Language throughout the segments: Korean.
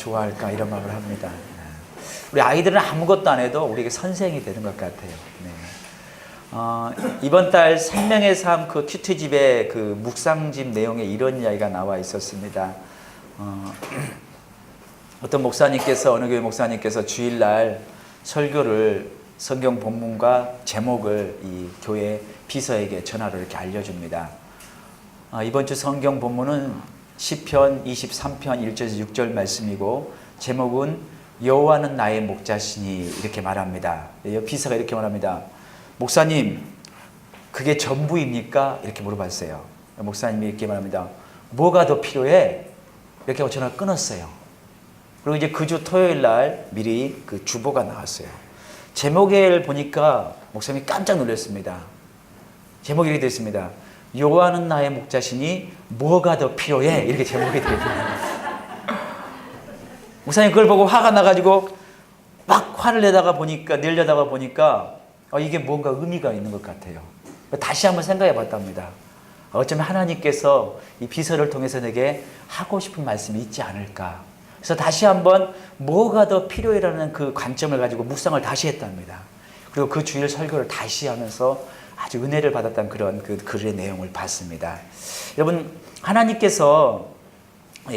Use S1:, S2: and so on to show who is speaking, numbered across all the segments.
S1: 좋아할까 이런 마음을 합니다. 우리 아이들은 아무것도 안 해도 우리에게 선생이 되는 것 같아요. 이번 달 생명의 삶 그 큐티집에 그 묵상집 내용에 이런 이야기가 나와 있었습니다. 어떤 목사님께서, 어느 교회 목사님께서 주일날 설교를 성경 본문과 제목을 이 교회 비서에게 전화로 이렇게 알려줍니다. 이번 주 성경 본문은 시편 23편 1절에서 6절 말씀이고, 제목은 여호와는 나의 목자시니 이렇게 말합니다. 비서가 이렇게 말합니다. 목사님, 그게 전부입니까? 이렇게 물어봤어요. 목사님이 이렇게 말합니다. 뭐가 더 필요해? 이렇게 하고 전화를 끊었어요. 그리고 이제 그 주 토요일 날 미리 그 주보가 나왔어요. 제목을 보니까 목사님이 깜짝 놀랐습니다. 제목이 이렇게 되어 있습니다. 여호와는 나의 목자시니 뭐가 더 필요해? 이렇게 제목이 되어 있습니다. 목사님 그걸 보고 화가 나가지고 막 화를 내다가 보니까 이게 뭔가 의미가 있는 것 같아요. 다시 한번 생각해 봤답니다. 어쩌면 하나님께서 이 비서를 통해서 내게 하고 싶은 말씀이 있지 않을까. 그래서 다시 한번 뭐가 더 필요해라는 그 관점을 가지고 묵상을 다시 했답니다. 그리고 그 주일 설교를 다시 하면서 아주 은혜를 받았다는 그런 그 글의 내용을 봤습니다. 여러분, 하나님께서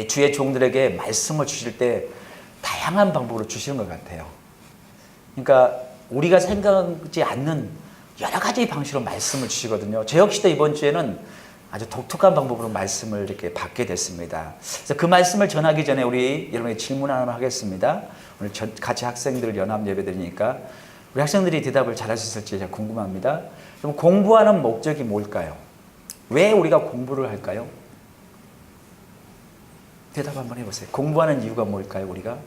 S1: 주의 종들에게 말씀을 주실 때 다양한 방법으로 주시는 것 같아요. 그러니까 우리가 생각하지 않는 여러 가지 방식으로 말씀을 주시거든요. 저 역시도 이번 주에는 아주 독특한 방법으로 말씀을 이렇게 받게 됐습니다. 그래서 그 말씀을 전하기 전에 우리 여러분에게 질문 하나 하겠습니다. 오늘 같이 학생들 연합 예배 드리니까 우리 학생들이 대답을 잘할 수 있을지 제가 궁금합니다. 그럼 공부하는 목적이 뭘까요? 왜 우리가 공부를 할까요? 대답 한번 해보세요. 공부하는 이유가 뭘까요, 우리가?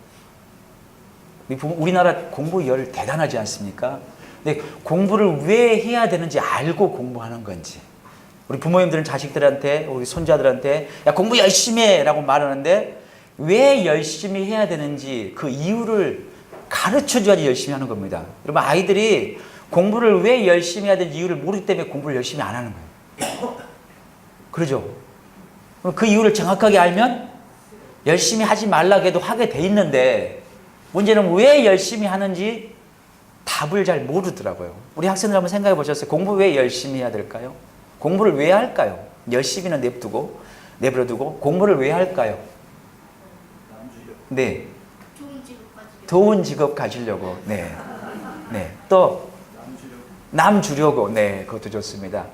S1: 우리나라 공부 열 대단하지 않습니까? 근데 공부를 왜 해야 되는지 알고 공부하는 건지. 우리 부모님들은 자식들한테, 우리 손자들한테 야 공부 열심히 해 라고 말하는데 왜 열심히 해야 되는지 그 이유를 가르쳐줘야지 열심히 하는 겁니다. 여러분, 아이들이 공부를 왜 열심히 해야 되는지 이유를 모르기 때문에 공부를 열심히 안 하는 거예요. 그러죠? 그 이유를 정확하게 알면 열심히 하지 말라고 해도 하게 돼 있는데, 문제는 왜 열심히 하는지 답을 잘 모르더라고요. 우리 학생들 한번 생각해 보셨어요? 공부 왜 열심히 해야 될까요? 공부를 왜 할까요? 열심히는 내버려두고 공부를 왜 할까요? 네. 좋은 직업 가지려고. 네. 네. 또 남 주려고. 네, 그것도 좋습니다.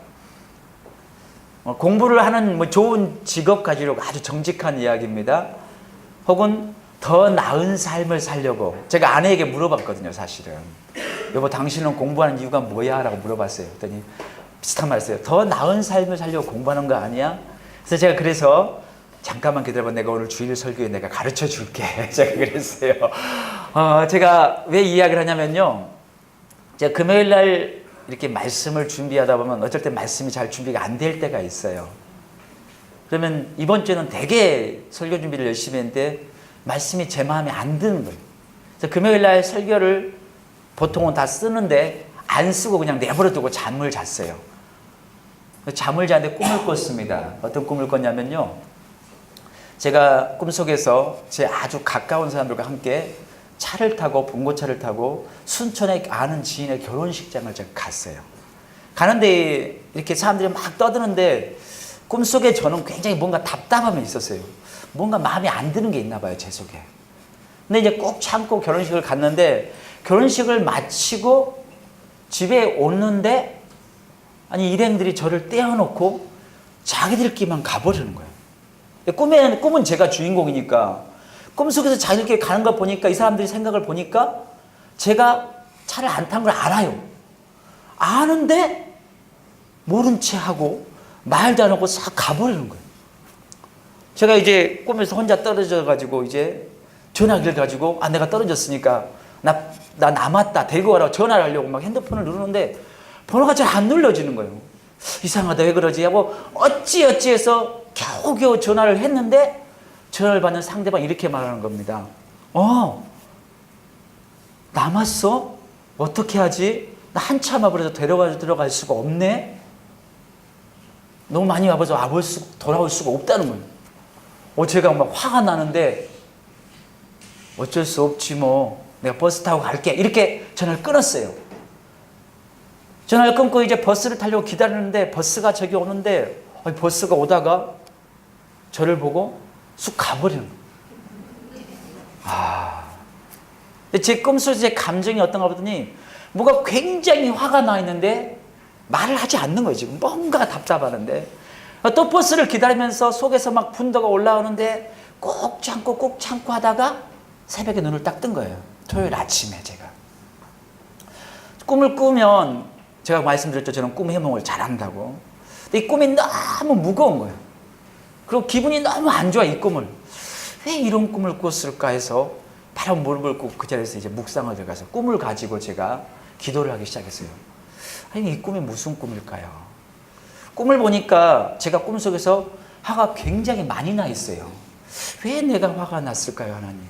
S1: 공부를 하는 좋은 직업 가지려고, 아주 정직한 이야기입니다. 혹은 더 나은 삶을 살려고. 제가 아내에게 물어봤거든요, 사실은. 여보, 당신은 공부하는 이유가 뭐야? 라고 물어봤어요. 그랬더니 비슷한 말 했어요. 더 나은 삶을 살려고 공부하는 거 아니야? 그래서 제가 잠깐만 기다려봐. 내가 오늘 주일 설교에 내가 가르쳐 줄게. 제가 그랬어요. 제가 왜 이 이야기를 하냐면요. 제가 금요일 날 이렇게 말씀을 준비하다 보면 어쩔 때 말씀이 잘 준비가 안 될 때가 있어요. 그러면 이번 주에는 되게 설교 준비를 열심히 했는데 말씀이 제 마음에 안 드는 거예요. 그래서 금요일 날 설교를 보통은 다 쓰는데 안 쓰고 그냥 내버려두고 잠을 잤어요. 잠을 자는데 꿈을 꿨습니다. 어떤 꿈을 꿨냐면요. 제가 꿈속에서 제 아주 가까운 사람들과 함께 차를 타고, 봉고차를 타고 순천에 아는 지인의 결혼식장을 제가 갔어요. 가는데 이렇게 사람들이 막 떠드는데 꿈속에 저는 굉장히 뭔가 답답함이 있었어요. 뭔가 마음에 안 드는 게 있나 봐요, 제 속에. 근데 이제 꼭 참고 결혼식을 갔는데, 결혼식을 마치고 집에 오는데 아니 일행들이 저를 떼어놓고 자기들끼리만 가버리는 거예요. 꿈은 제가 주인공이니까 꿈속에서 자기들끼리 가는 걸 보니까, 이 사람들이 생각을 보니까 제가 차를 안 탄 걸 알아요. 아는데 모른 채 하고 말도 안 하고 싹 가버리는 거예요. 제가 이제 꿈에서 혼자 떨어져가지고 이제 전화기를 가지고 내가 떨어졌으니까 나 남았다 데리고 가라고 전화를 하려고 막 핸드폰을 누르는데 번호가 잘 안 눌러지는 거예요. 이상하다, 왜 그러지 하고 어찌해서 겨우겨우 전화를 했는데, 전화를 받는 상대방이 이렇게 말하는 겁니다. 남았어? 어떻게 하지? 나 한참 와버려서 들어갈 수가 없네? 너무 많이 와버려서 돌아올 수가 없다는 거예요. 제가 막 화가 나는데 어쩔 수 없지 뭐. 내가 버스 타고 갈게. 이렇게 전화를 끊었어요. 전화를 끊고 이제 버스를 타려고 기다리는데 버스가 저기 오는데 버스가 오다가 저를 보고 쑥 가버리는 거예요. 제 꿈속에서 제 감정이 어떤가 보더니 뭐가 굉장히 화가 나 있는데 말을 하지 않는 거예요. 지금 뭔가 답답하는데 또 버스를 기다리면서 속에서 막 분노가 올라오는데 꼭 참고 하다가 새벽에 눈을 딱 뜬 거예요. 토요일 아침에 제가 꿈을 꾸면 제가 말씀드렸죠. 저는 꿈 해몽을 잘한다고. 근데 이 꿈이 너무 무거운 거예요. 그리고 기분이 너무 안 좋아. 이 꿈을 왜 이런 꿈을 꿨을까 해서 바로 무릎을 꿇고 그 자리에서 이제 묵상을 들어가서 꿈을 가지고 제가 기도를 하기 시작했어요. 아니 이 꿈이 무슨 꿈일까요? 꿈을 보니까 제가 꿈속에서 화가 굉장히 많이 나 있어요. 왜 내가 화가 났을까요, 하나님?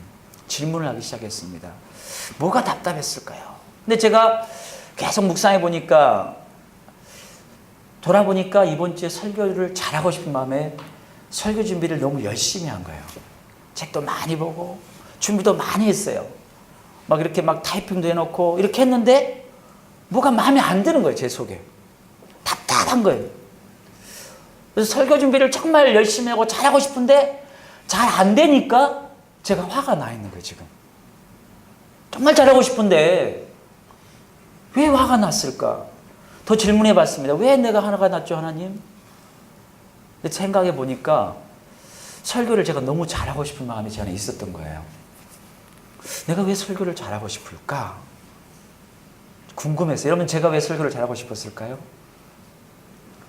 S1: 질문을 하기 시작했습니다. 뭐가 답답했을까요? 근데 제가 계속 묵상해 보니까 돌아보니까 이번 주에 설교를 잘하고 싶은 마음에 설교 준비를 너무 열심히 한 거예요. 책도 많이 보고 준비도 많이 했어요. 막 이렇게 막 타이핑도 해놓고 이렇게 했는데 뭐가 마음에 안 드는 거예요. 제 속에 답답한 거예요. 그래서 설교 준비를 정말 열심히 하고 잘하고 싶은데 잘 안 되니까 제가 화가 나 있는 거예요. 지금 정말 잘하고 싶은데 왜 화가 났을까? 더 질문해 봤습니다. 왜 내가 화가 났죠, 하나님? 생각해 보니까 설교를 제가 너무 잘하고 싶은 마음이 제 안에 있었던 거예요. 내가 왜 설교를 잘하고 싶을까? 궁금했어요. 여러분 제가 왜 설교를 잘하고 싶었을까요?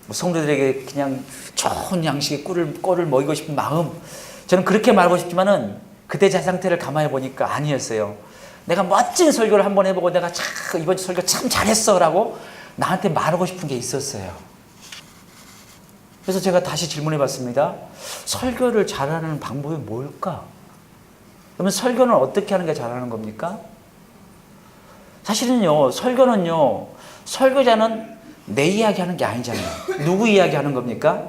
S1: 뭐 성도들에게 그냥 좋은 양식의 꼴을 먹이고 싶은 마음, 저는 그렇게 말하고 싶지만은 그때 제 상태를 가만히 보니까 아니었어요. 내가 멋진 설교를 한번 해보고 내가 참 이번 설교 참 잘했어 라고 나한테 말하고 싶은 게 있었어요. 그래서 제가 다시 질문해 봤습니다. 설교를 잘하는 방법이 뭘까? 그러면 설교는 어떻게 하는 게 잘하는 겁니까? 사실은요, 설교는요, 설교자는 내 이야기 하는 게 아니잖아요. 누구 이야기 하는 겁니까?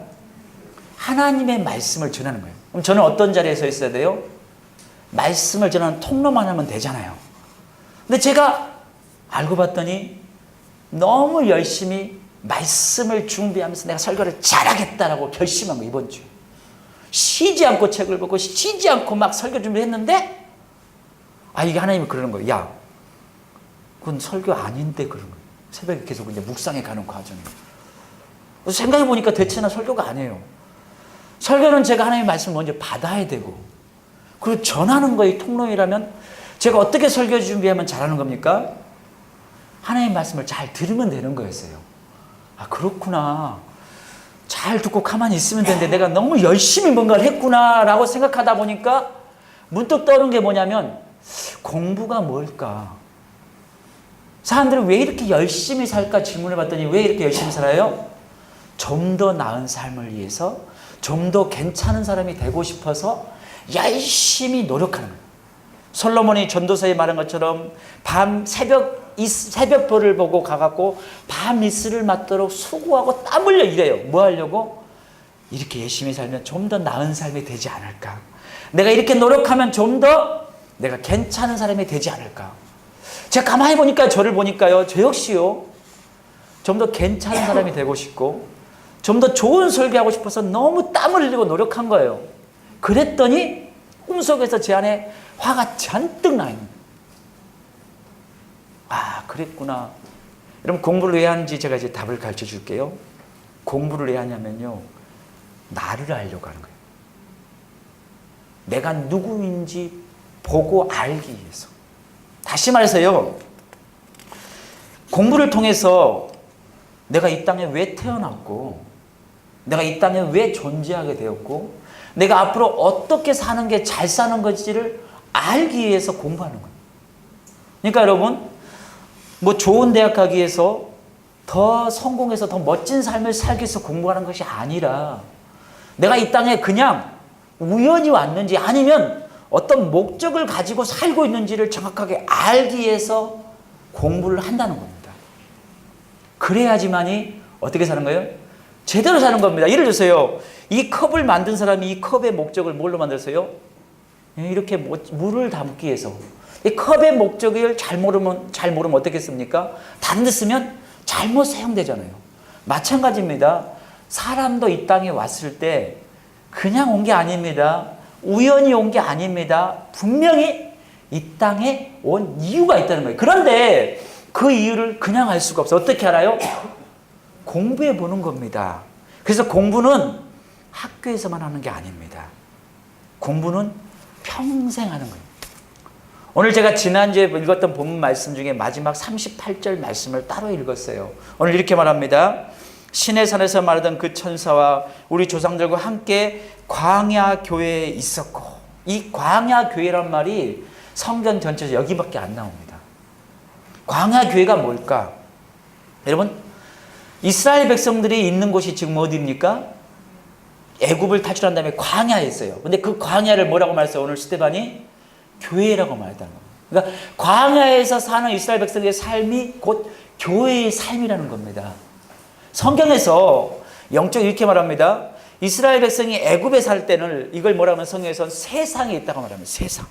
S1: 하나님의 말씀을 전하는 거예요. 그럼 저는 어떤 자리에 서 있어야 돼요? 말씀을 전하는 통로만 하면 되잖아요. 근데 제가 알고 봤더니 너무 열심히 말씀을 준비하면서 내가 설교를 잘하겠다라고 결심한 거예요. 이번 주에 쉬지 않고 책을 보고 쉬지 않고 막 설교 준비했는데 이게 하나님이 그러는 거예요. 야, 그건 설교 아닌데 그러는 거예요. 새벽에 계속 이제 묵상해 가는 과정이에요. 생각해 보니까 대체나 설교가 아니에요. 설교는 제가 하나님의 말씀을 먼저 받아야 되고 그리고 전하는 거의 통로이라면 제가 어떻게 설교 준비하면 잘하는 겁니까? 하나님의 말씀을 잘 들으면 되는 거였어요. 그렇구나. 잘 듣고 가만히 있으면 되는데 내가 너무 열심히 뭔가를 했구나 라고 생각하다 보니까 문득 떠오른 게 뭐냐면 공부가 뭘까? 사람들은 왜 이렇게 열심히 살까 질문해 봤더니 왜 이렇게 열심히 살아요? 좀 더 나은 삶을 위해서 좀 더 괜찮은 사람이 되고 싶어서 열심히 노력하는 거예요. 솔로몬이 전도서에 말한 것처럼 새벽별을 보고 가갖고 밤 이슬을 맞도록 수고하고 땀 흘려 일해요. 뭐 하려고? 이렇게 열심히 살면 좀 더 나은 삶이 되지 않을까? 내가 이렇게 노력하면 좀 더 내가 괜찮은 사람이 되지 않을까? 제가 가만히 보니까 저를 보니까요. 저 역시요. 좀 더 괜찮은 사람이 되고 싶고 좀 더 좋은 설교하고 싶어서 너무 땀을 흘리고 노력한 거예요. 그랬더니 꿈속에서 제 안에 화가 잔뜩 나 있는 거예요. 그랬구나. 여러분 공부를 왜 하는지 제가 이제 답을 가르쳐 줄게요. 공부를 왜 하냐면요. 나를 알려고 하는 거예요. 내가 누구인지 보고 알기 위해서. 다시 말해서요. 공부를 통해서 내가 이 땅에 왜 태어났고 내가 이 땅에 왜 존재하게 되었고 내가 앞으로 어떻게 사는 게 잘 사는 건지를 알기 위해서 공부하는 거예요. 그러니까 여러분 뭐 좋은 대학 가기 위해서 더 성공해서 더 멋진 삶을 살기 위해서 공부하는 것이 아니라 내가 이 땅에 그냥 우연히 왔는지 아니면 어떤 목적을 가지고 살고 있는지를 정확하게 알기 위해서 공부를 한다는 겁니다. 그래야지만이 어떻게 사는 거예요? 제대로 사는 겁니다. 예를 들어서요. 이 컵을 만든 사람이 이 컵의 목적을 뭘로 만들었어요? 이렇게 물을 담기 위해서. 이 컵의 목적을 잘 모르면 어떻겠습니까? 다른 데 쓰면 잘못 사용되잖아요. 마찬가지입니다. 사람도 이 땅에 왔을 때 그냥 온 게 아닙니다. 우연히 온 게 아닙니다. 분명히 이 땅에 온 이유가 있다는 거예요. 그런데 그 이유를 그냥 알 수가 없어요. 어떻게 알아요? 공부해 보는 겁니다. 그래서 공부는 학교에서만 하는 게 아닙니다. 공부는 평생 하는 거예요. 오늘 제가 지난주에 읽었던 본문 말씀 중에 마지막 38절 말씀을 따로 읽었어요. 오늘 이렇게 말합니다. 신의 산에서 말하던 그 천사와 우리 조상들과 함께 광야 교회에 있었고, 이 광야 교회란 말이 성경 전체에서 여기밖에 안 나옵니다. 광야 교회가 뭘까? 여러분, 이스라엘 백성들이 있는 곳이 지금 어디입니까? 애굽을 탈출한 다음에 광야에 있어요. 근데 그 광야를 뭐라고 말했어요? 오늘 스테반이 교회라고 말했다는 겁니다. 그러니까 광야에서 사는 이스라엘 백성의 삶이 곧 교회의 삶이라는 겁니다. 성경에서 영적 이렇게 말합니다. 이스라엘 백성이 애굽에 살 때는 이걸 뭐라고 하면 성경에서는 세상에 있다고 말합니다. 세상.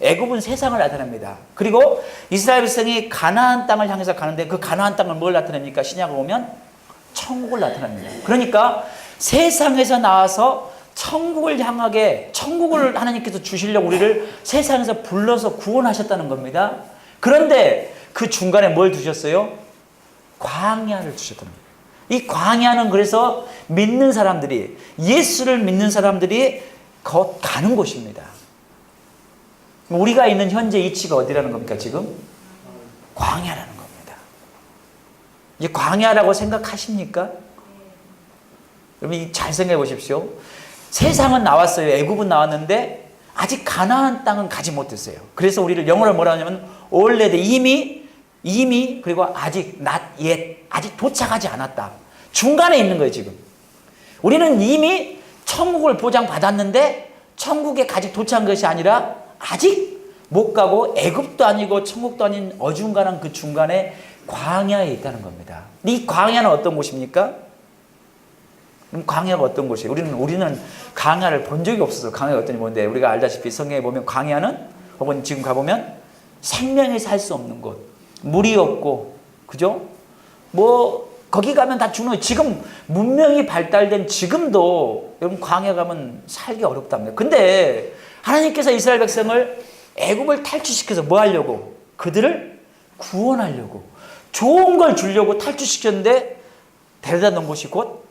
S1: 애굽은 세상을 나타냅니다. 그리고 이스라엘 백성이 가나안 땅을 향해서 가는데 그 가나안 땅을 뭘 나타냅니까? 신약을 보면 천국을 나타냅니다. 그러니까 세상에서 나와서 천국을 향하게, 천국을 하나님께서 주시려고 우리를 세상에서 불러서 구원하셨다는 겁니다. 그런데 그 중간에 뭘 두셨어요? 광야를 주셨다는 거예요. 이 광야는 그래서 믿는 사람들이, 예수를 믿는 사람들이 곧 가는 곳입니다. 우리가 있는 현재 위치가 어디라는 겁니까, 지금? 광야라는 겁니다. 이제 광야라고 생각하십니까? 여러분, 잘 생각해 보십시오. 세상은 나왔어요. 애굽은 나왔는데 아직 가나안 땅은 가지 못했어요. 그래서 우리를 영어로 뭐라 하냐면 already, 이미 그리고 아직 not yet, 아직 도착하지 않았다. 중간에 있는 거예요, 지금. 우리는 이미 천국을 보장받았는데 천국에 아직 도착한 것이 아니라 아직 못 가고 애굽도 아니고 천국도 아닌 어중간한 그 중간에 광야에 있다는 겁니다. 이 광야는 어떤 곳입니까? 그럼 광야가 어떤 곳이에요? 우리는 광야를 본 적이 없어서 광야가 어떤지 모르는데, 우리가 알다시피 성경에 보면 광야는, 혹은 지금 가보면 생명이 살 수 없는 곳, 물이 없고, 그죠? 거기 가면 다 죽는 거예요. 지금 문명이 발달된 지금도 여러분 광야 가면 살기 어렵답니다. 근데 하나님께서 이스라엘 백성을 애굽을 탈출시켜서 뭐 하려고? 그들을 구원하려고, 좋은 걸 주려고 탈출시켰는데 데려다 놓은 곳이 곧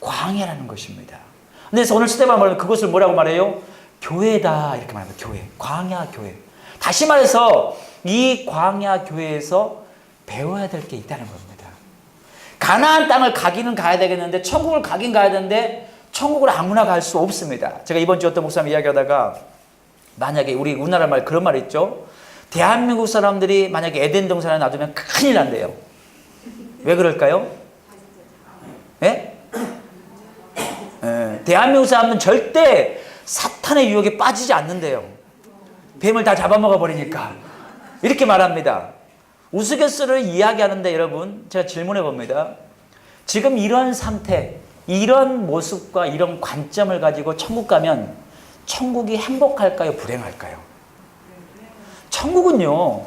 S1: 광야라는 것입니다. 그래서 오늘 스테반 말하면 그것을 뭐라고 말해요? 교회다, 이렇게 말합니다. 교회, 광야 교회. 다시 말해서 이 광야 교회에서 배워야 될 게 있다는 겁니다. 가나안 땅을 가기는 가야 되겠는데, 천국을 가긴 가야 되는데 천국을 아무나 갈 수 없습니다. 제가 이번 주 어떤 목사님 이야기하다가, 만약에 우리 우리나라 말 그런 말 있죠. 대한민국 사람들이 만약에 에덴 동산에 놔두면 큰일 난대요. 왜 그럴까요? 예? 대한민국 사람은 절대 사탄의 유혹에 빠지지 않는데요. 뱀을 다 잡아먹어 버리니까. 이렇게 말합니다. 우스갯소리를 이야기하는데 여러분, 제가 질문해 봅니다. 지금 이런 상태, 이런 모습과 이런 관점을 가지고 천국 가면 천국이 행복할까요? 불행할까요? 천국은요,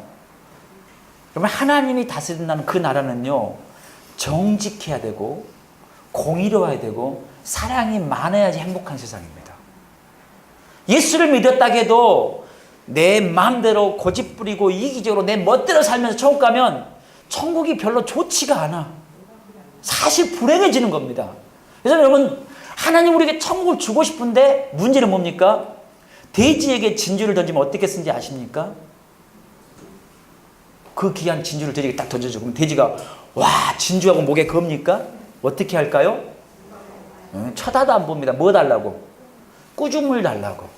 S1: 여러분, 하나님이 다스린다는 그 나라는요, 정직해야 되고 공의로워야 되고 사랑이 많아야지 행복한 세상입니다. 예수를 믿었다고 해도 내 마음대로 고집부리고 이기적으로 내 멋대로 살면서 천국 가면 천국이 별로 좋지가 않아. 사실 불행해지는 겁니다. 그래서 여러분, 하나님 우리에게 천국을 주고 싶은데 문제는 뭡니까? 돼지에게 진주를 던지면 어떻게 쓰는지 아십니까? 그 귀한 진주를 돼지에게 딱 던져줘. 그럼 돼지가 와, 진주하고 목에 겁니까? 어떻게 할까요? 쳐다도 안 봅니다. 뭐 달라고? 꾸중을 달라고.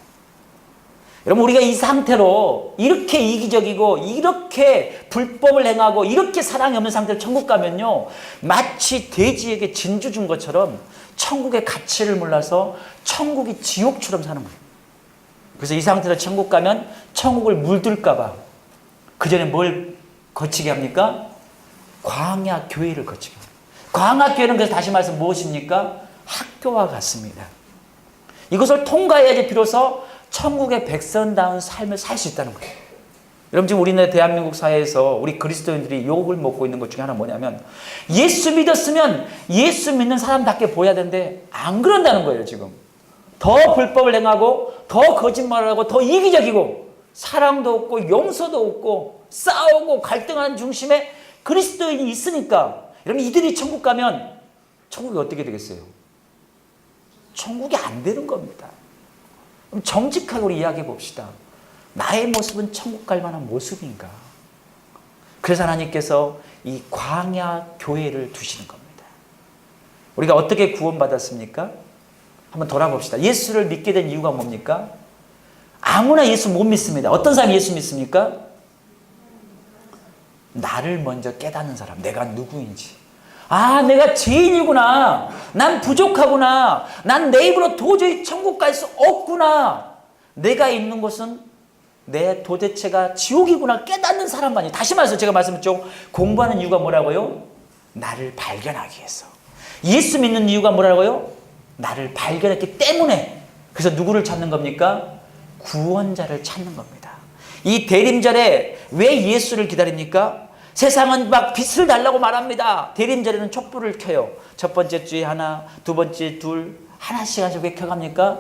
S1: 여러분, 우리가 이 상태로 이렇게 이기적이고 이렇게 불법을 행하고 이렇게 사랑이 없는 상태로 천국 가면요, 마치 돼지에게 진주 준 것처럼 천국의 가치를 몰라서 천국이 지옥처럼 사는 거예요. 그래서 이 상태로 천국 가면 천국을 물들까 봐 그 전에 뭘 거치게 합니까? 광야 교회를 거치게 합니다. 광야 교회는 그래서 다시 말해서 무엇입니까? 학교와 같습니다. 이것을 통과해야지 비로소 천국의 백성다운 삶을 살 수 있다는 거예요. 여러분 지금 우리나라 대한민국 사회에서 우리 그리스도인들이 욕을 먹고 있는 것 중에 하나 뭐냐면 예수 믿었으면 예수 믿는 사람답게 보여야 되는데 안 그런다는 거예요. 지금 더 불법을 행하고 더 거짓말을 하고 더 이기적이고 사랑도 없고 용서도 없고 싸우고 갈등하는 중심에 그리스도인이 있으니까 여러분 이들이 천국 가면 천국이 어떻게 되겠어요? 천국이 안 되는 겁니다. 그럼 정직하게 우리 이야기해 봅시다. 나의 모습은 천국 갈 만한 모습인가? 그래서 하나님께서 이 광야 교회를 두시는 겁니다. 우리가 어떻게 구원받았습니까? 한번 돌아봅시다. 예수를 믿게 된 이유가 뭡니까? 아무나 예수 못 믿습니다. 어떤 사람이 예수 믿습니까? 나를 먼저 깨닫는 사람, 내가 누구인지. 아, 내가 죄인이구나. 난 부족하구나. 난 내 입으로 도저히 천국 갈 수 없구나. 내가 있는 곳은 내 도대체가 지옥이구나 깨닫는 사람만이. 다시 말해서 제가 말씀드렸죠. 공부하는 이유가 뭐라고요? 나를 발견하기 위해서. 예수 믿는 이유가 뭐라고요? 나를 발견했기 때문에. 그래서 누구를 찾는 겁니까? 구원자를 찾는 겁니다. 이 대림절에 왜 예수를 기다립니까? 세상은 막 빛을 달라고 말합니다. 대림절에는 촛불을 켜요. 첫 번째 주에 하나, 두 번째 둘, 하나씩 왜 켜갑니까?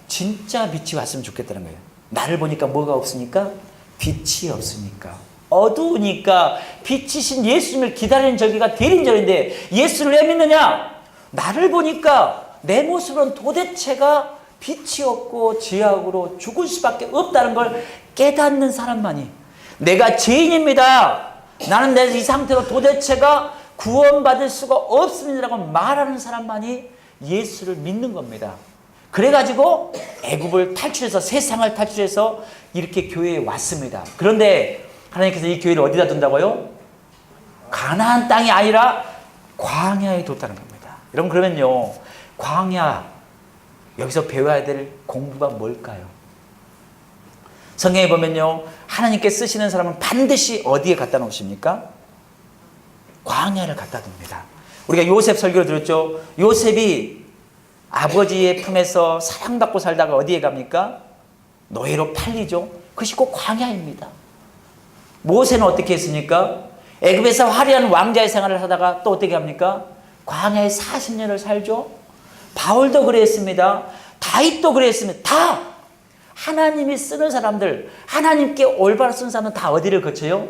S1: 진짜 빛이 왔으면 좋겠다는 거예요. 나를 보니까 뭐가 없으니까? 빛이 없으니까. 어두우니까 빛이신 예수님을 기다리는 절기가 대림절인데 예수를 왜 믿느냐? 나를 보니까 내 모습은 도대체가 빛이 없고 죄악으로 죽을 수밖에 없다는 걸 깨닫는 사람만이. 내가 죄인입니다. 나는 내 이 상태로 도대체가 구원받을 수가 없습니다라고 말하는 사람만이 예수를 믿는 겁니다. 그래가지고 애굽을 탈출해서 세상을 탈출해서 이렇게 교회에 왔습니다. 그런데 하나님께서 이 교회를 어디다 둔다고요? 가나안 땅이 아니라 광야에 뒀다는 겁니다. 여러분 그러면요, 광야 여기서 배워야 될 공부가 뭘까요? 성경에 보면요, 하나님께 쓰시는 사람은 반드시 어디에 갖다 놓으십니까? 광야를 갖다 둡니다. 우리가 요셉 설교를 들었죠. 요셉이 아버지의 품에서 사랑받고 살다가 어디에 갑니까? 노예로 팔리죠. 그것이 꼭 광야입니다. 모세는 어떻게 했습니까? 애굽에서 화려한 왕자의 생활을 하다가 또 어떻게 합니까? 광야에 40년을 살죠. 바울도 그랬습니다. 다윗도 그랬습니다. 다 하나님이 쓰는 사람들, 하나님께 올바로 쓰는 사람은 다 어디를 거쳐요?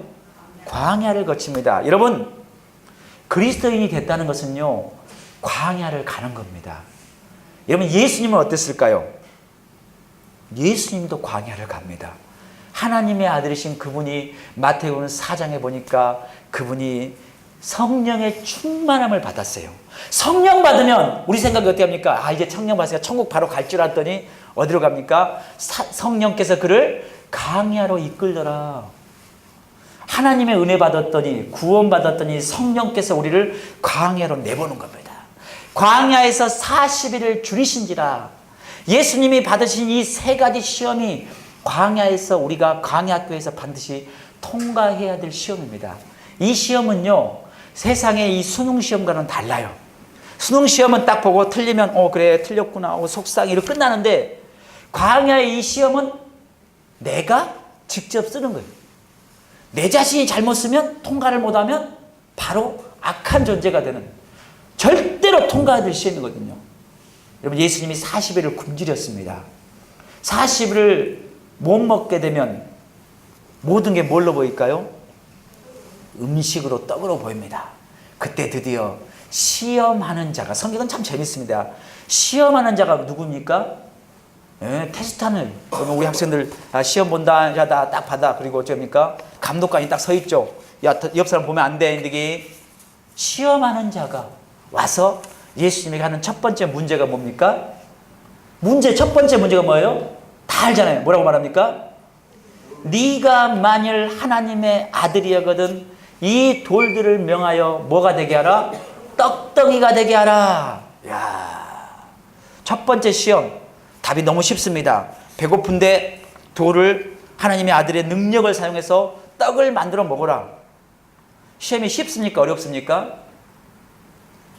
S1: 광야를 거칩니다. 여러분, 그리스도인이 됐다는 것은요, 광야를 가는 겁니다. 여러분 예수님은 어땠을까요? 예수님도 광야를 갑니다. 하나님의 아들이신 그분이 마태복음 4장에 보니까 그분이 성령의 충만함을 받았어요. 성령 받으면 우리 생각이 어떻게 합니까? 아, 이제 성령 받으니까 천국 바로 갈 줄 알았더니 어디로 갑니까? 성령께서 그를 광야로 이끌더라. 하나님의 은혜 받았더니 구원 받았더니 성령께서 우리를 광야로 내보는 겁니다. 광야에서 40일을 줄이신지라. 예수님이 받으신 이 세 가지 시험이 광야에서 우리가 광야학교에서 반드시 통과해야 될 시험입니다. 이 시험은요, 세상의 이 수능 시험과는 달라요. 수능 시험은 딱 보고 틀리면 그래 틀렸구나 속상해 이렇게 끝나는데, 광야의 이 시험은 내가 직접 쓰는 거예요. 내 자신이 잘못 쓰면, 통과를 못하면 바로 악한 존재가 되는, 절대로 통과해야 될 시험이거든요. 여러분 예수님이 40일을 굶주렸습니다. 40일을 못 먹게 되면 모든 게 뭘로 보일까요? 음식으로 떡으로 보입니다. 그때 드디어 시험하는 자가, 성경은 참 재밌습니다. 시험하는 자가 누굽니까? 테스트하는, 우리 학생들 시험 본다 자다 딱 받아. 그리고 어쩝니까? 감독관이 딱 서 있죠. 야, 옆 사람 보면 안 돼. 이게 시험하는 자가 와서 예수님에게 하는 첫 번째 문제가 뭡니까? 첫 번째 문제가 뭐예요? 다 알잖아요. 뭐라고 말합니까? 네가 만일 하나님의 아들이거든 이 돌들을 명하여 뭐가 되게 하라? 떡덩이가 되게 하라. 야, 첫 번째 시험 답이 너무 쉽습니다. 배고픈데 돌을 하나님의 아들의 능력을 사용해서 떡을 만들어 먹어라. 시험이 쉽습니까? 어렵습니까?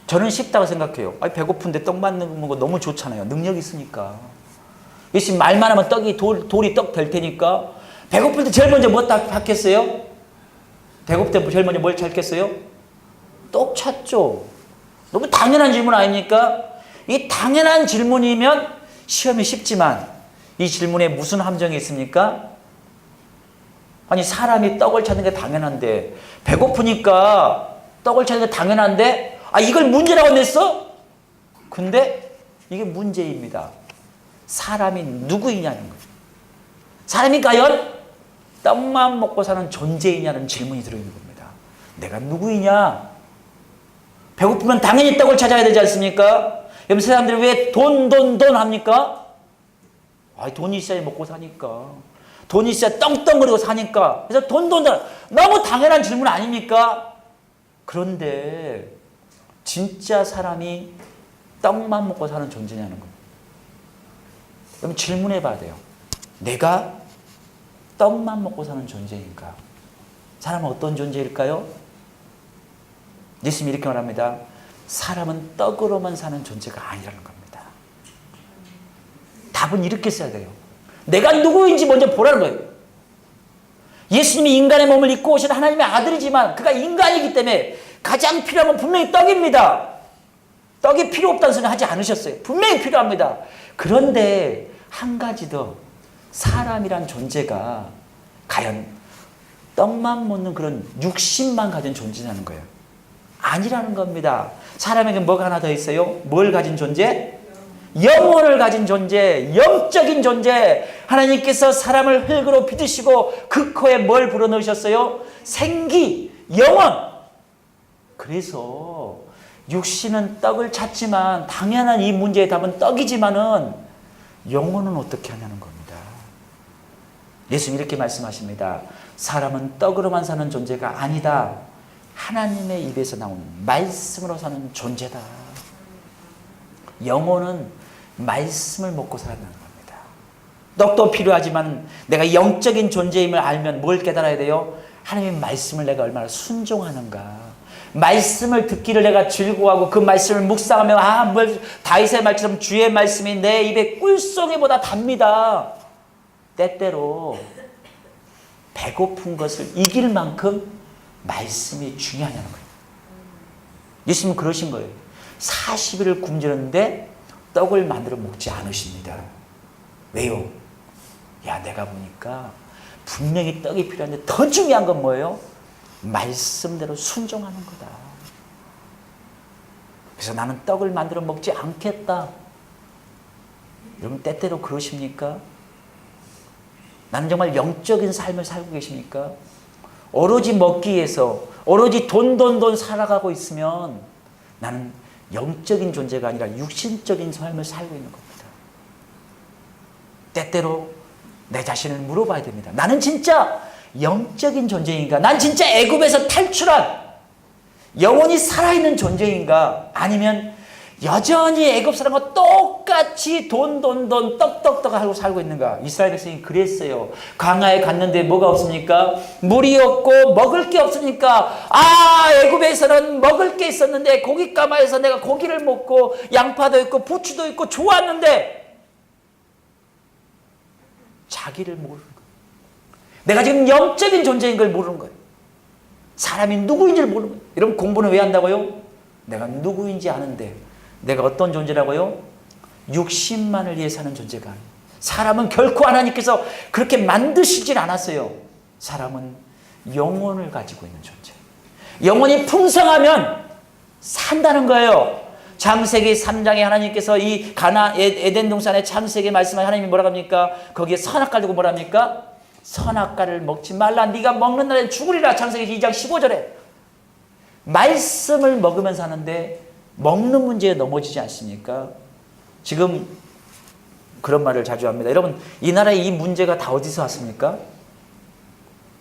S1: 저는 쉽다고 생각해요. 배고픈데 떡 만드는 거 너무 좋잖아요. 능력 있으니까. 예수님 말만 하면 돌이 떡 될 테니까. 배고플 때 제일 먼저 뭐 찾겠어요? 배고플 때 제일 먼저 뭘 찾겠어요? 떡 찾죠. 너무 당연한 질문 아닙니까? 이 당연한 질문이면 시험이 쉽지만 이 질문에 무슨 함정이 있습니까? 아니 사람이 떡을 찾는 게 당연한데 배고프니까 떡을 찾는 게 당연한데 이걸 문제라고 냈어? 근데 이게 문제입니다. 사람이 누구이냐는 거예요. 사람이 과연 떡만 먹고 사는 존재이냐는 질문이 들어있는 겁니다. 내가 누구이냐? 배고프면 당연히 떡을 찾아야 되지 않습니까? 여러분 사람들이 왜 돈 합니까? 돈이 있어야 먹고 사니까. 돈이 있어야 떵떵거리고 사니까. 그래서 돈. 너무 당연한 질문 아닙니까? 그런데 진짜 사람이 떡만 먹고 사는 존재냐는 겁니다. 그럼 질문해 봐야 돼요. 내가 떡만 먹고 사는 존재인가? 사람은 어떤 존재일까요? 예수님이 이렇게 말합니다. 사람은 떡으로만 사는 존재가 아니라는 겁니다. 답은 이렇게 써야 돼요. 내가 누구인지 먼저 보라는 거예요. 예수님이 인간의 몸을 입고 오신 하나님의 아들이지만 그가 인간이기 때문에 가장 필요한 건 분명히 떡입니다. 떡이 필요 없다는 소리 하지 않으셨어요. 분명히 필요합니다. 그런데 한 가지 더, 사람이란 존재가 과연 떡만 먹는 그런 육신만 가진 존재냐는 거예요. 아니라는 겁니다. 사람에게 뭐가 하나 더 있어요? 뭘 가진 존재? 영혼을 가진 존재, 영적인 존재. 하나님께서 사람을 흙으로 빚으시고 그 코에 뭘 불어넣으셨어요? 생기, 영혼. 그래서 육신은 떡을 찾지만 당연한 이 문제의 답은 떡이지만은 영혼은 어떻게 하냐는 겁니다. 예수님 이렇게 말씀하십니다. 사람은 떡으로만 사는 존재가 아니다. 하나님의 입에서 나온 말씀으로 사는 존재다. 영혼은 말씀을 먹고 살아나는 겁니다. 떡도 필요하지만 내가 영적인 존재임을 알면 뭘 깨달아야 돼요? 하나님의 말씀을 내가 얼마나 순종하는가. 말씀을 듣기를 내가 즐거워하고 그 말씀을 묵상하며 다윗의 말처럼 주의 말씀이 내 입에 꿀송이보다 답니다. 때때로 배고픈 것을 이길 만큼 말씀이 중요하냐는 거예요. 예수님은 그러신 거예요. 40일을 굶주렸는데 떡을 만들어 먹지 않으십니다. 왜요? 내가 보니까 분명히 떡이 필요한데 더 중요한 건 뭐예요? 말씀대로 순종하는 거다. 그래서 나는 떡을 만들어 먹지 않겠다. 여러분 때때로 그러십니까? 나는 정말 영적인 삶을 살고 계십니까? 오로지 먹기 위해서 오로지 돈 살아가고 있으면 나는 영적인 존재가 아니라 육신적인 삶을 살고 있는 겁니다. 때때로 내 자신을 물어봐야 됩니다. 나는 진짜 영적인 존재인가? 난 진짜 애굽에서 탈출한 영원히 살아있는 존재인가? 아니면 여전히 애굽 사람과 똑같이 돈 떡 하고 살고 있는가? 이스라엘 백성이 그랬어요. 광야에 갔는데 뭐가 없습니까? 물이 없고 먹을 게 없으니까 애굽에서는 먹을 게 있었는데 고깃가마에서 내가 고기를 먹고 양파도 있고 부추도 있고 좋았는데 자기를 모르는 거예요. 내가 지금 영적인 존재인 걸 모르는 거예요. 사람이 누구인지를 모르는 거예요. 여러분 공부는 왜 한다고요? 내가 누구인지 아는데 내가 어떤 존재라고요? 육신만을 위해 사는 존재가 아니에요. 사람은 결코 하나님께서 그렇게 만드시진 않았어요. 사람은 영혼을 가지고 있는 존재. 영혼이 풍성하면 산다는 거예요. 창세기 3장에 하나님께서 이 에덴 동산의 창세기 말씀에 하나님이 뭐라고 합니까? 거기에 선악과를 두고 뭐라 합니까? 선악과를 먹지 말라. 네가 먹는 날에 죽으리라. 창세기 2장 15절에. 말씀을 먹으면 사는데 먹는 문제에 넘어지지 않습니까? 지금 그런 말을 자주 합니다. 여러분 이 나라에 이 문제가 다 어디서 왔습니까?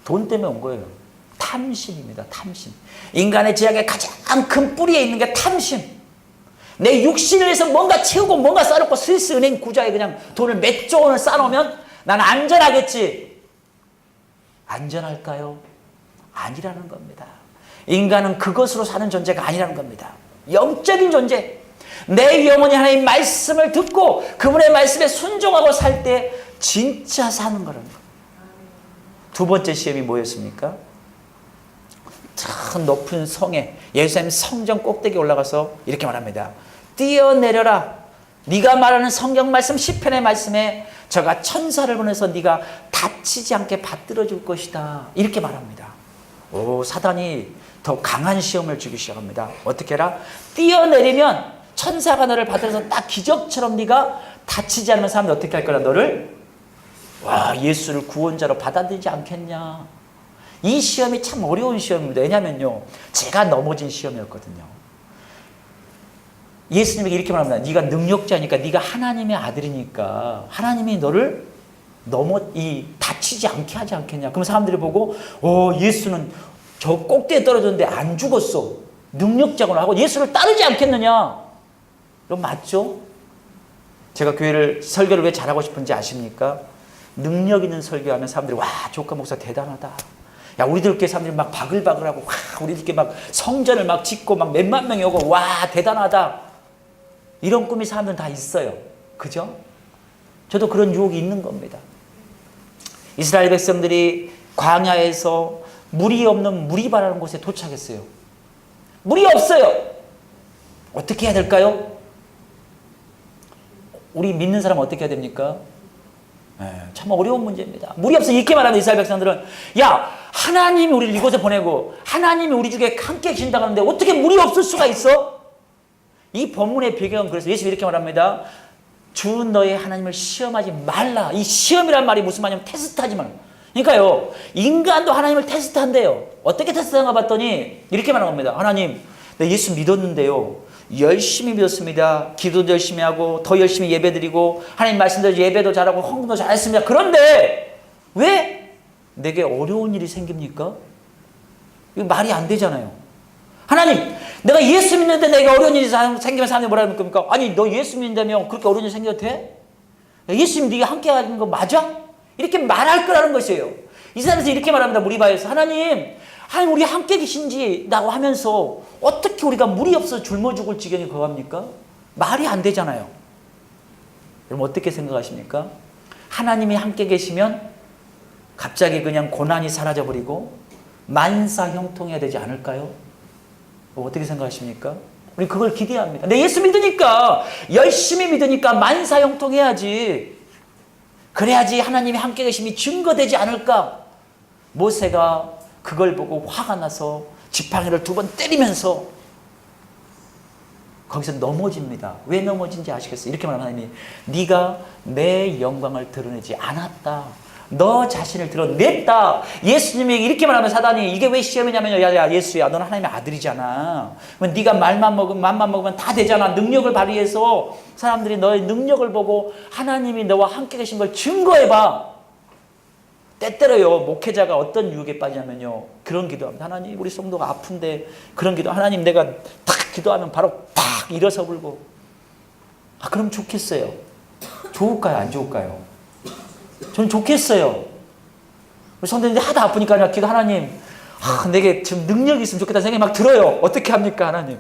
S1: 돈 때문에 온 거예요. 탐심입니다. 탐심. 인간의 죄악의 가장 큰 뿌리에 있는 게 탐심. 내 육신을 위해서 뭔가 채우고 뭔가 쌓아놓고 스위스 은행 구좌에 그냥 돈을 몇 조 원을 쌓아놓으면 나는 안전하겠지. 안전할까요? 아니라는 겁니다. 인간은 그것으로 사는 존재가 아니라는 겁니다. 영적인 존재. 내 영혼이 하나님의 말씀을 듣고 그분의 말씀에 순종하고 살 때 진짜 사는 거라는 거예요. 두 번째 시험이 뭐였습니까? 저 높은 성에 예루살렘 성전 꼭대기에 올라가서 이렇게 말합니다. 뛰어내려라. 네가 말하는 성경 말씀 시편의 말씀에 저가 천사를 보내서 네가 다치지 않게 받들어 줄 것이다. 이렇게 말합니다. 오, 사단이 더 강한 시험을 주기 시작합니다. 어떻게 해라? 뛰어내리면 천사가 너를 받들어서 딱 기적처럼 네가 다치지 않으면 사람들이 어떻게 할 거라? 너를 예수를 구원자로 받아들이지 않겠냐. 이 시험이 참 어려운 시험입니다. 왜냐면요, 제가 넘어진 시험이었거든요. 예수님에게 이렇게 말합니다. 네가 능력자니까, 네가 하나님의 아들이니까 하나님이 너를 다치지 않게 하지 않겠냐. 그럼 사람들이 보고 예수는 저 꼭대기에 떨어졌는데 안 죽었어. 능력자구나 하고 예수를 따르지 않겠느냐. 그럼 맞죠? 제가 교회를 설교를 왜 잘하고 싶은지 아십니까? 능력 있는 설교하면 사람들이 조카 목사 대단하다. 야, 우리들 교회 사람들이 막 바글바글하고 우리들께 막 성전을 막 짓고 막 몇만 명이 오고 대단하다. 이런 꿈이 사람들은 다 있어요. 그죠? 저도 그런 유혹이 있는 겁니다. 이스라엘 백성들이 광야에서 물이 없는 무리바라는 곳에 도착했어요. 물이 없어요. 어떻게 해야 될까요? 우리 믿는 사람은 어떻게 해야 됩니까? 참 어려운 문제입니다. 물이 없어. 이렇게 말하는 이스라엘 백성들은 하나님이 우리를 이곳에 보내고 하나님이 우리 중에 함께 계신다고 하는데 어떻게 물이 없을 수가 있어? 이 본문의 배경은 그래서 예수님이 이렇게 말합니다. 주 너의 하나님을 시험하지 말라. 이 시험이란 말이 무슨 말이냐면 테스트하지 말라. 그러니까요, 인간도 하나님을 테스트한대요. 어떻게 테스트한가 봤더니 이렇게 말하는 겁니다. 하나님, 나 예수 믿었는데요, 열심히 믿었습니다. 기도도 열심히 하고 더 열심히 예배드리고 하나님 말씀대로 예배도 잘하고 헌금도 잘했습니다. 그런데 왜 내게 어려운 일이 생깁니까? 이거 말이 안 되잖아요. 하나님, 내가 예수 믿는데 내게 어려운 일이 생기면 사람들이 뭐라 할 겁니까? 아니, 너 예수 믿는다며 그렇게 어려운 일이 생겨도 돼? 예수님 네가 함께 하는 거 맞아? 이렇게 말할 거라는 것이에요. 이 사람에서 이렇게 말합니다. 무리바에서 하나님 우리 함께 계신지 라고 하면서 어떻게 우리가 물이 없어서 굶어 죽을 지경에 거합니까? 말이 안 되잖아요. 여러분 어떻게 생각하십니까? 하나님이 함께 계시면 갑자기 그냥 고난이 사라져버리고 만사 형통해야 되지 않을까요? 어떻게 생각하십니까? 우리 그걸 기대합니다. 내 예수 믿으니까, 열심히 믿으니까 만사 형통해야지. 그래야지 하나님이 함께 계심이 증거되지 않을까? 모세가 그걸 보고 화가 나서 지팡이를 2번 때리면서 거기서 넘어집니다. 왜 넘어진지 아시겠어요? 이렇게 말하면 하나님이 네가 내 영광을 드러내지 않았다. 너 자신을 드러냈다. 예수님이 이렇게 말하면 사단이 이게 왜 시험이냐면요. 야 예수야, 너는 하나님의 아들이잖아. 그럼 네가 맘만 먹으면 다 되잖아. 능력을 발휘해서 사람들이 너의 능력을 보고 하나님이 너와 함께 계신 걸 증거해봐. 때때로요, 목회자가 어떤 유혹에 빠지냐면요, 그런 기도합니다. 하나님, 우리 성도가 아픈데 그런 기도, 하나님 내가 탁 기도하면 바로 팍 일어서 불고. 그럼 좋겠어요. 좋을까요? 안 좋을까요? 저는 좋겠어요. 우리 성도님들 하다 아프니까 그냥 기도, 하나님, 내게 지금 능력이 있으면 좋겠다는 생각이 막 들어요. 어떻게 합니까, 하나님?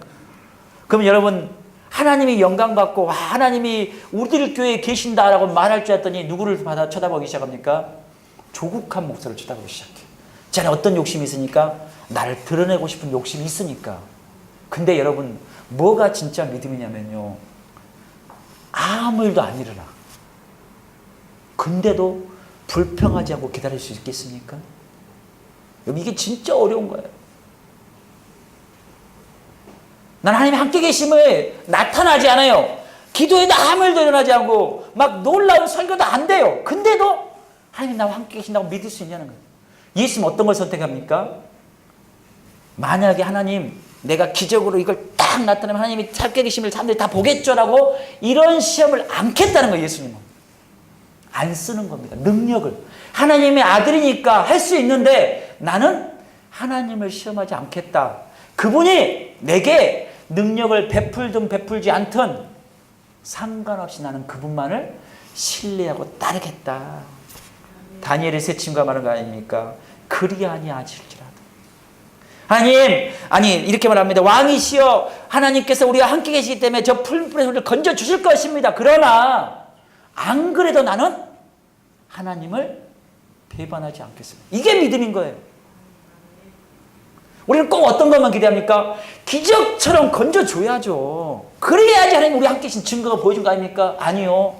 S1: 그러면 여러분, 하나님이 영광 받고 하나님이 우리들 교회에 계신다라고 말할 줄 알았더니 누구를 쳐다보기 시작합니까? 조국한 목사를 쳐다보기 시작해. 자네 어떤 욕심이 있으니까? 나를 드러내고 싶은 욕심이 있으니까. 근데 여러분, 뭐가 진짜 믿음이냐면요, 아무 일도 안 일어나. 근데도 불평하지 않고 기다릴 수 있겠습니까? 이게 진짜 어려운 거예요. 난 하나님이 함께 계심을 나타나지 않아요. 기도에도 아무 일도 일어나지 않고 막 놀라운 설교도 안 돼요. 근데도 하나님 나와 함께 계신다고 믿을 수 있냐는 거예요. 예수님 어떤 걸 선택합니까? 만약에 하나님, 내가 기적으로 이걸 딱 나타내면 하나님이 함께 계심을 사람들이 다 보겠죠라고 이런 시험을 안겠다는 거예요. 예수님은 안 쓰는 겁니다. 능력을. 하나님의 아들이니까 할 수 있는데 나는 하나님을 시험하지 않겠다. 그분이 내게 능력을 베풀든 베풀지 않든 상관없이 나는 그분만을 신뢰하고 따르겠다. 다니엘의 세 친구가 말한 거 아닙니까? 그리 아니하실지라도. 하나님, 아니 이렇게 말합니다. 왕이시여 하나님께서 우리와 함께 계시기 때문에 저 풀무불에서 우리를 건져 주실 것입니다. 그러나 안 그래도 나는 하나님을 배반하지 않겠습니다. 이게 믿음인 거예요. 우리는 꼭 어떤 것만 기대합니까? 기적처럼 건져줘야죠. 그래야지 하나님 우리 함께 계신 증거가 보여준 거 아닙니까? 아니요.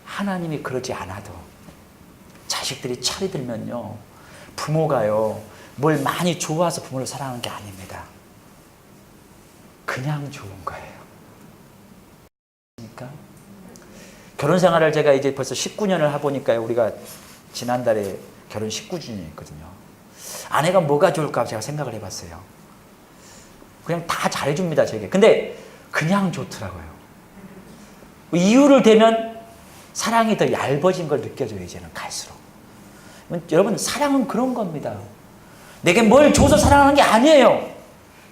S1: 하나님이 그러지 않아도 자식들이 차이 들면요, 부모가요 뭘 많이 좋아서 부모를 사랑하는 게 아닙니다. 그냥 좋은 거예요. 그러니까 결혼 생활을 제가 이제 벌써 19년을 해보니까요, 우리가 지난달에 결혼 19주년이었거든요. 아내가 뭐가 좋을까 제가 생각을 해봤어요. 그냥 다 잘해줍니다, 제게. 근데 그냥 좋더라고요. 이유를 대면 사랑이 더 얇아진 걸 느껴져요, 이제는 갈수록. 여러분, 사랑은 그런 겁니다. 내게 뭘 줘서 사랑하는 게 아니에요.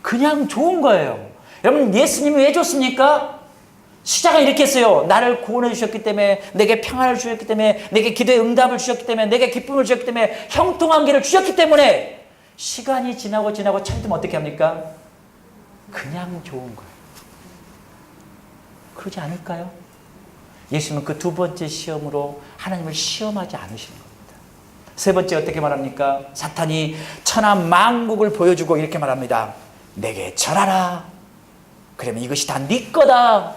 S1: 그냥 좋은 거예요. 여러분, 예수님이 왜 줬습니까? 시작은 이렇게 했어요. 나를 구원해 주셨기 때문에, 내게 평안을 주셨기 때문에, 내게 기도의 응답을 주셨기 때문에, 내게 기쁨을 주셨기 때문에, 형통한 길을 주셨기 때문에, 시간이 지나고 차이되면 어떻게 합니까? 그냥 좋은 거예요. 그러지 않을까요? 예수님은 그 두 번째 시험으로 하나님을 시험하지 않으시는 겁니다. 세 번째 어떻게 말합니까? 사탄이 천하 만국을 보여주고 이렇게 말합니다. 내게 절하라. 그러면 이것이 다 네 거다.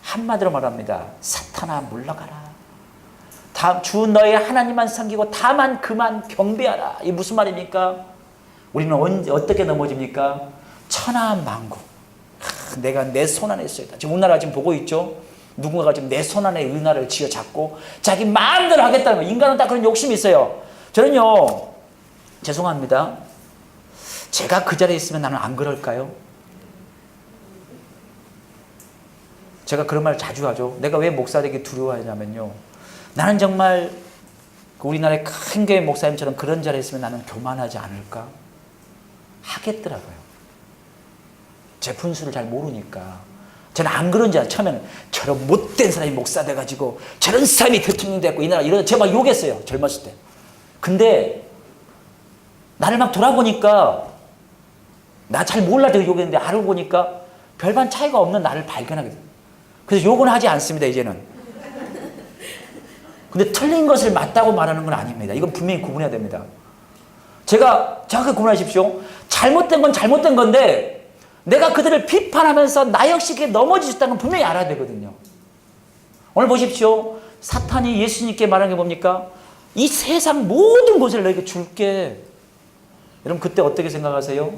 S1: 한마디로 말합니다. 사탄아 물러가라. 주 너의 하나님만 섬기고 다만 그만 경배하라. 이게 무슨 말입니까? 우리는 어떻게 넘어집니까? 천하 만국. 내가 내 손 안에 있어야 돼. 지금 우리나라 지금 보고 있죠? 누군가가 지금 내 손 안에 은하를 쥐어잡고 자기 마음대로 하겠다는 거. 인간은 다 그런 욕심이 있어요. 저는요, 죄송합니다. 제가 그 자리에 있으면 나는 안 그럴까요? 제가 그런 말 자주 하죠. 내가 왜 목사 되기 두려워하냐면요, 나는 정말 우리나라의 큰 교회 목사님처럼 그런 자리에 있으면 나는 교만하지 않을까? 하겠더라고요. 제 분수를 잘 모르니까. 저는 안 그런 줄 알아요. 처음에는 저런 못된 사람이 목사 돼가지고 저런 사람이 대통령 됐고 이 나라 이런 제가 막 욕했어요. 젊었을 때. 근데 나를 막 돌아보니까 나 잘 몰라 되게 욕했는데 알고 보니까 별반 차이가 없는 나를 발견하게 돼요. 그래서 욕은 하지 않습니다, 이제는. 근데 틀린 것을 맞다고 말하는 건 아닙니다. 이건 분명히 구분해야 됩니다. 제가 정확하게 구분하십시오. 잘못된 건 잘못된 건데 내가 그들을 비판하면서 나 역시 그게 넘어지셨다는 건 분명히 알아야 되거든요. 오늘 보십시오. 사탄이 예수님께 말하는 게 뭡니까? 이 세상 모든 것을 너에게 줄게. 여러분 그때 어떻게 생각하세요?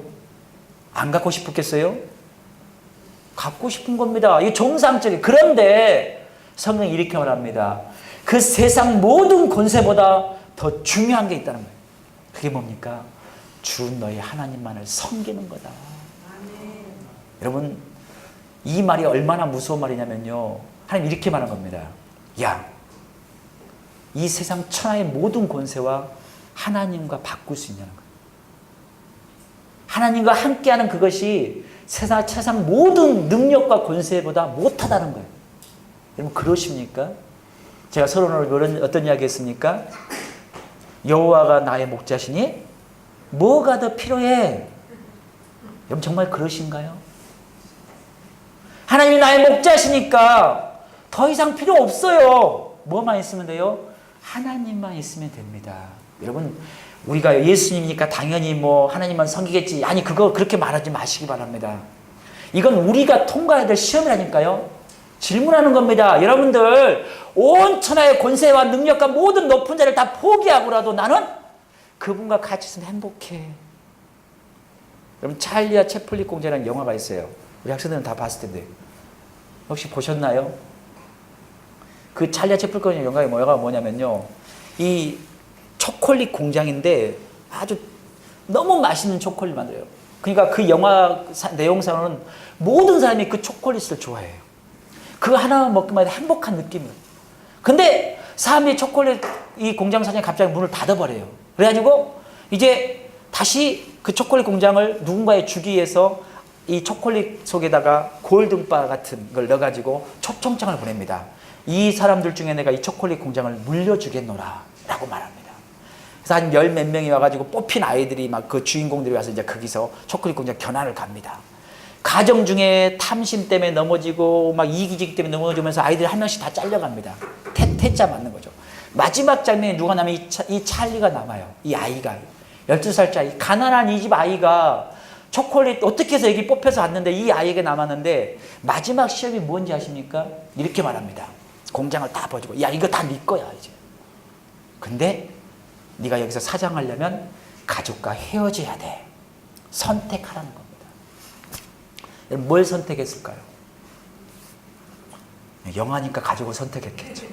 S1: 안 갖고 싶었겠어요? 갖고 싶은 겁니다. 이게 정상적인. 그런데 성경이 이렇게 말합니다. 그 세상 모든 권세보다 더 중요한 게 있다는 거예요. 그게 뭡니까? 주 너희 하나님만을 섬기는 거다. 여러분, 이 말이 얼마나 무서운 말이냐면요, 하나님 이렇게 말한 겁니다. 야, 이 세상 천하의 모든 권세와 하나님과 바꿀 수 있냐는 거예요. 하나님과 함께하는 그것이 세상 모든 능력과 권세보다 못하다는 거예요. 여러분 그러십니까? 제가 서론으로 어떤 이야기 했습니까? 여호와가 나의 목자시니 뭐가 더 필요해? 여러분 정말 그러신가요? 하나님이 나의 목자시니까 더 이상 필요 없어요. 뭐만 있으면 돼요? 하나님만 있으면 됩니다. 여러분 우리가 예수님이니까 당연히 뭐 하나님만 섬기겠지. 아니 그거 그렇게 말하지 마시기 바랍니다. 이건 우리가 통과해야 될 시험이라니까요. 질문하는 겁니다. 여러분들 온 천하의 권세와 능력과 모든 높은 자를 다 포기하고라도 나는 그분과 같이 있으면 행복해. 여러분 찰리와 채플릿 공주라는 영화가 있어요. 우리 학생들은 다 봤을 텐데 혹시 보셨나요? 그 찰리와 채플릿 공주 영화가 뭐냐면요, 이 초콜릿 공장인데 아주 너무 맛있는 초콜릿 만들어요. 그러니까 그 영화 내용상으로는 모든 사람이 그 초콜릿을 좋아해요. 그거 하나만 먹기만 해도 행복한 느낌이에요. 근데 사람들이 초콜릿 이 공장 사장이 갑자기 문을 닫아버려요. 그래가지고 이제 다시 그 초콜릿 공장을 누군가에 주기 위해서 이 초콜릿 속에다가 골든바 같은 걸 넣어가지고 초청장을 보냅니다. 이 사람들 중에 내가 이 초콜릿 공장을 물려주겠노라 라고 말합니다. 그래서 한 열 몇 명이 와가지고 뽑힌 아이들이 막 그 주인공들이 와서 이제 거기서 초콜릿 공장 견학을 갑니다. 가정 중에 탐심 때문에 넘어지고 막 이기주의 때문에 넘어지면서 아이들이 한 명씩 다 잘려갑니다. 태자 맞는 거죠. 마지막 장면에 누가 남으면 이 찰리가 남아요. 이 아이가 12살짜리 가난한 이 집 아이가 초콜릿 어떻게 해서 여기 뽑혀서 왔는데 이 아이에게 남았는데 마지막 시험이 뭔지 아십니까? 이렇게 말합니다. 공장을 다 버리고 야 이거 다 네 거야 이제. 근데 네가 여기서 사장하려면 가족과 헤어져야 돼. 선택하라는 겁니다. 뭘 선택했을까요? 영아니까 가족을 선택했겠죠.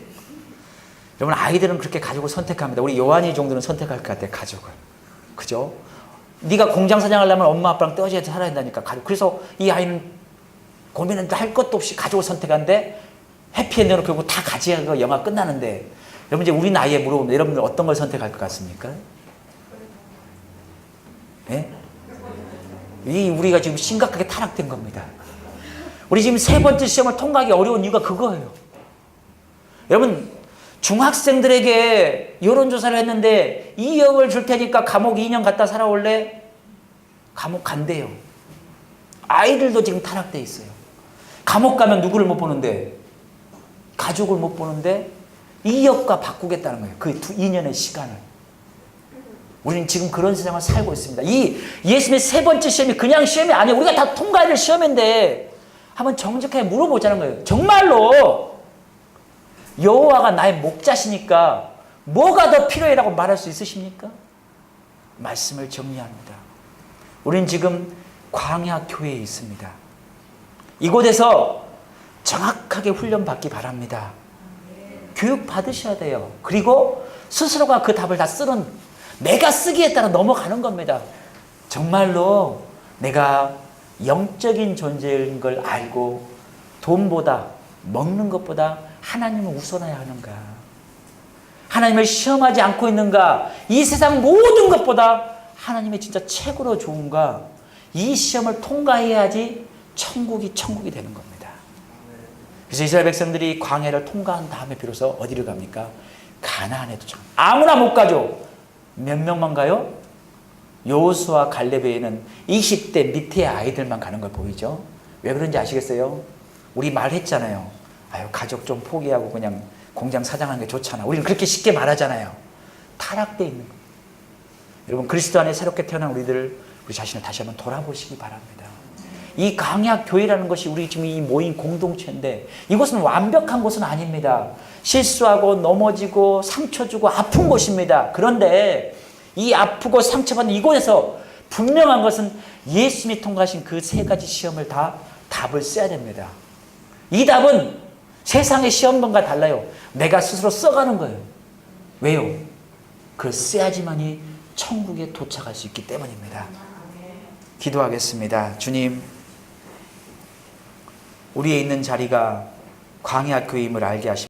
S1: 여러분 아이들은 그렇게 가족을 선택합니다. 우리 요한이 정도는 선택할 것 같아요. 가족을. 그죠? 네가 공장 사장하려면 엄마 아빠랑 떼어져야 살아야 된다니까. 그래서 이 아이는 고민을 할 것도 없이 가족을 선택하는데 해피엔딩으로 결국 다 가지고 영화 끝나는데 여러분 이제 우리 나이에 물어보면 여러분들 어떤 걸 선택할 것 같습니까? 예? 이 우리가 지금 심각하게 타락된 겁니다. 우리 지금 세 번째 시험을 통과하기 어려운 이유가 그거예요. 여러분 중학생들에게 여론조사를 했는데 2억을 줄 테니까 감옥 2년 갔다 살아올래? 감옥 간대요. 아이들도 지금 타락돼 있어요. 감옥 가면 누구를 못 보는데? 가족을 못 보는데 2억과 바꾸겠다는 거예요. 그 2년의 시간을. 우리는 지금 그런 세상을 살고 있습니다. 이 예수님의 세 번째 시험이 그냥 시험이 아니에요. 우리가 다 통과해야 될 시험인데 한번 정직하게 물어보자는 거예요. 정말로 여호와가 나의 목자시니까 뭐가 더 필요해라고 말할 수 있으십니까? 말씀을 정리합니다. 우리는 지금 광야 교회에 있습니다. 이곳에서 정확하게 훈련받기 바랍니다. 교육 받으셔야 돼요. 그리고 스스로가 그 답을 다 쓰는 내가 쓰기에 따라 넘어가는 겁니다. 정말로 내가 영적인 존재인 걸 알고 돈보다 먹는 것보다 하나님을 우선해야 하는가? 하나님을 시험하지 않고 있는가? 이 세상 모든 것보다 하나님의 진짜 최고로 좋은가? 이 시험을 통과해야지 천국이 되는 겁니다. 그래서 이스라엘 백성들이 광야를 통과한 다음에 비로소 어디를 갑니까? 가나안에 도착. 아무나 못 가죠. 몇 명만 가요? 여호수아 갈렙에는 20대 밑에 아이들만 가는 걸 보이죠? 왜 그런지 아시겠어요? 우리 말했잖아요. 아유 가족 좀 포기하고 그냥 공장 사장하는 게 좋잖아. 우리는 그렇게 쉽게 말하잖아요. 타락되어 있는 거예요. 여러분 그리스도 안에 새롭게 태어난 우리 자신을 다시 한번 돌아보시기 바랍니다. 이 광야 교회라는 것이 우리 지금 이 모인 공동체인데 이곳은 완벽한 곳은 아닙니다. 실수하고 넘어지고 상처 주고 아픈 곳입니다. 그런데 이 아프고 상처받는 이곳에서 분명한 것은 예수님이 통과하신 그 세 가지 시험을 다 답을 써야 됩니다. 이 답은 세상의 시험과 달라요. 내가 스스로 써가는 거예요. 왜요? 그걸 써야지만이 천국에 도착할 수 있기 때문입니다. 기도하겠습니다. 주님, 우리의 있는 자리가 광야 교회임을 알게 하십시오.